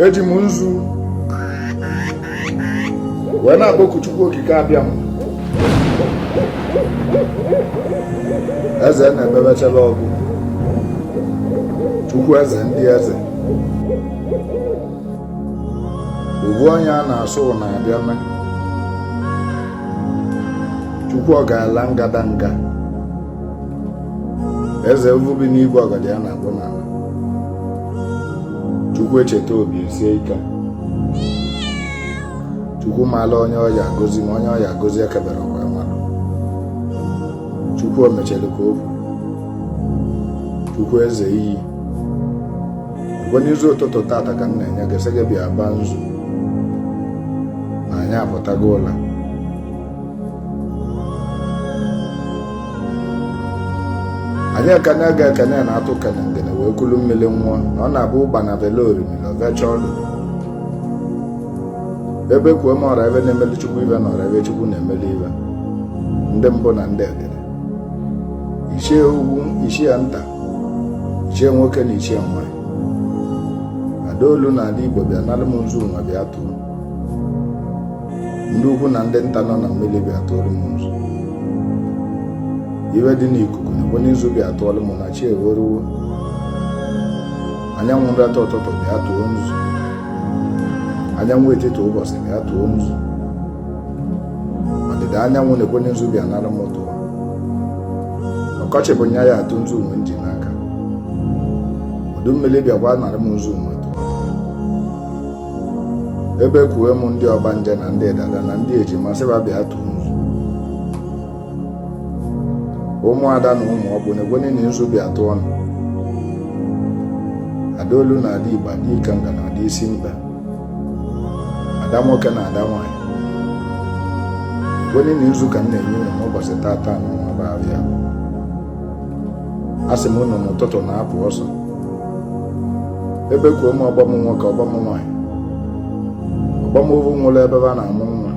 eji m nzu wee na-akpọku Chukwu okike abịa m eze na-emebechala ọgụ, Chukwu eze ndị eze, ovu onye a na-asụ na-abịa mee, Chukwu ọ ga-ala ngadanga, eze ovu bi n'igwe ọgadi ya na-agbụ n'ala, Chukwu echeta obi esie ike, Chukwu maala onye ọya agọzi ma onye ọya agọzi ekebere ọkwa mmadụ, Chukwu o mechara ka okwu, Chukwu eze iyi, gwa n'izu ụtụtụ tata ka m na-enye gị sị gị bịa baa nzu na anyị apụtago ụla. Anyị ekene ga-ekene na-atụ kene ngene wee kulu mmiri nwụọ na ọ na-abụ ụgba na velo orimiri ovecha ọlụ ebe kwuo m ọra ebe na-emeli Chukwu ive na ọra ebe Chukwu na-emeli ive, ndị mbụ na ndị egede, ichie ugwu, ichie nta, ichie nwoke na ichie nwanyị, adaolu na ala Igbo bịa nalụ m nzu nwa bịa tụọ, ndị ukwu na ndị nta nọ na mmiri bịa tụọrụ m nzu, iwe dị n'ikuku na bụ n'izu bịa tụọrụ m na chi eweruwo, anyanwụ nrata ụtụtụ bịa tụọ nzu, anyanwụ etiti ụbọchị bịa tụọ nzu, ọdịda anyanwụ na-ekwe n'izu bịa nara m tụọ, ọkọchị bụ nya ya atụ nzu nwe nji n'aka, udu mmiri bịakwa nara m nzu nwe tụọ, ebe kwuwe m ndị ọgbanje na ndị dada na ndị ejima sịba bịa tụọ nzu, ụmụada na ụmụ ọgbụ na-ekwenye na nzu bịa tụọ ọnụ, adaolu na ada Igbo, ada Ikanga na ada isi mkpa, ada nwoke na ada nwanyị, ekwenye na nzu ka m na-enye unu n'ụbọchị tata n'ọnwa abịa. A sị m unu n'ụtụtụ na-apụ ọsọ, ebe kwuo m ọgbọ m nwoke ọgbọ m nwanyị, ọgbọ m ovu nwụrụ ebe a na-amụ nwa,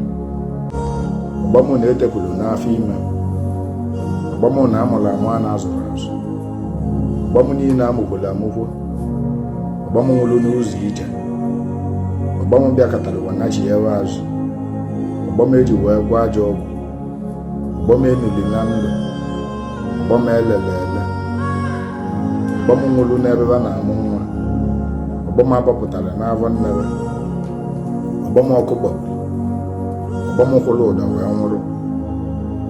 ọgbọ m na-etepụrụ n'afọ ime, ọgbọ m na amụrụ amụ a na-azụrụ azụ, ọgbọ m niile amụkwuru amụkwo, ọgbọ m nwụrụ n'ụzọ ije, ọgbọ m bịakọtara ụwa na chi ewe azụ, ọgbọ m eji wee gwa ajọ ọgwụ, ọgbọ m emili na ndụ, ọgbọ m elele ele, ọgbọ m nwụrụ n'ebe a na-amụ nwa, ọgbọ m agbapụtara n'afọ nnere, ọgbọ m ọkụ gbagburu, ọgbọ m kwụrụ ụda wee nwụrụ,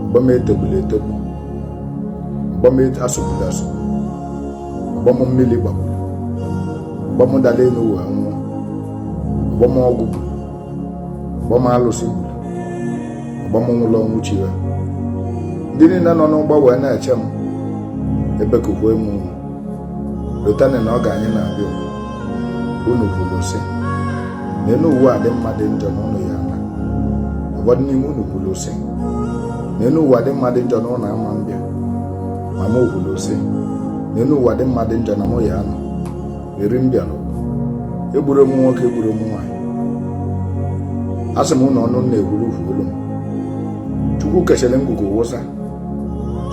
ọgbọ m etegburu etegbu, ọgbọ m asụgburu asụgbu, ọgbọ m mmiri gbagburu, ọgbọ m dara elu wee nwụọ, ọgbọ m ọgwụ gburu, ọgbọ m alụsị gburu, ọgbọ m nwụrụ ọnwụ chiwe. Ndị niile nọ n'ụgbọ wee na-eche m ebe kukwe m unu lotani na ọ ga anyị na-abịa unu kwuru sị na enu uwe a dị mma dị njọ na ụlọ ya na ụfọdụ n'ime unu kwuru sị na enu ụwa dị mma dị njọ na ụlọ ama mbịa, ma m kwuru sị na enu ụwa dị mma dị njọ na mụ ya nọ eri mbịa n'ụwa, egburu m nwoke egburu m nwaanyị, a sị m ụlọ ọnụ na-egburu kwuru m, Chukwu kechara ngụgụ wụsa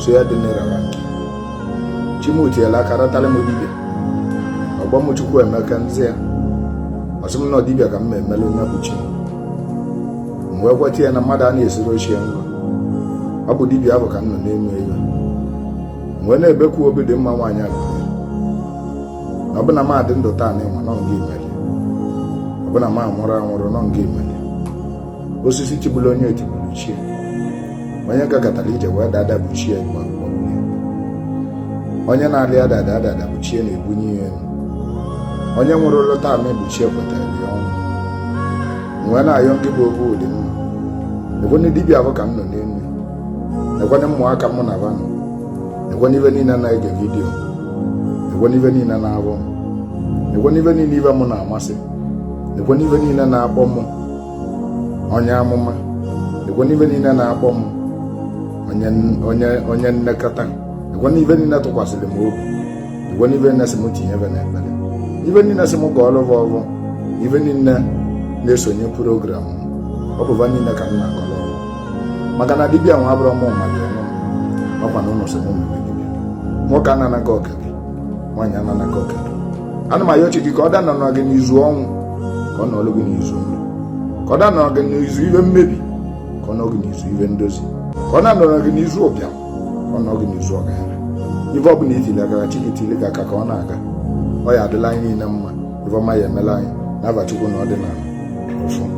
so ya dị n'ịrawa nke chimutiela aka ratara m dibịa, ọgbọ m Chukwu emeka nzi ya ọsị m na dibịa ka m ma emela onye bụ chi m wee kweta ya na mmadụ a na-esiri ochie nrọ, ọ bụ dibịa bụ ka m nọ n'elu elu wee na-ebekwu obi dị mma nwaanyị a na ọbụna m adị ndụ taa na ịnwa nọ nga imeli, ọbụna m anwụrụ anwụrụ nọ nga imeli, osisi tigburu onye etigburu chie, onye gagatara ije wee dada bụ chie gbagburu, onye na-alị adada adada bụ chie na-ebunye ihe elu, onye nwụrụ lọta amị bụ chie kwetara ya ọnwụ, wee na-ayọ ndị bụ obu ụdị mma, ekwenye dibịa bụ ka m nọ n'elu, ekwenye ụmụaka mụ na vanụ, ekwenye ibe niile na-ege vidiyo, ekwenye ibe niile na-abụ m, ekwenye ibe niile ibe mụ na-amasị, ekwenye ibe niile na-akpọ m onye amụma, ekwenye ibe niile na-akpọ m onye nnekọta, ekwenye ibe niile tụkwasịrị m obi, ekwenye ibe niile sị m tinye ebe n'ekpere, ibe niile sị m ka ọlụva ọvụ, ibe niile na-esonye program m, ọ bụva niile ka m na-akọrọ ọrụ, maka na dibịa nwa abụrụ m mmadụ ọnụ m, ọkwa na ụlọ sị m mere dibịa, nwoke ananaga oke gị, nwaanyị ananaga oke gị, ana m ayọchi gị ka ọ danọ gị n'izu ọnwụ ka ọ nọrọ gị n'izu nri, ka ọ na-anọrọ gị n'izu iwe mmebi, ka ọ nọrọ gị n'izu iwe ndozi, ka ọ na-anọrọ gị n'izu ụbịam, ka ọ nọrọ gị n'izu ọgaranya. Ife ọ bụla itili aka Chike tili gị aka ka ọ na-aga, ọ ya adịla anyị niile mma, ife ọma ya emela anyị, n'afa Chukwu na ọdịnala ọfụ.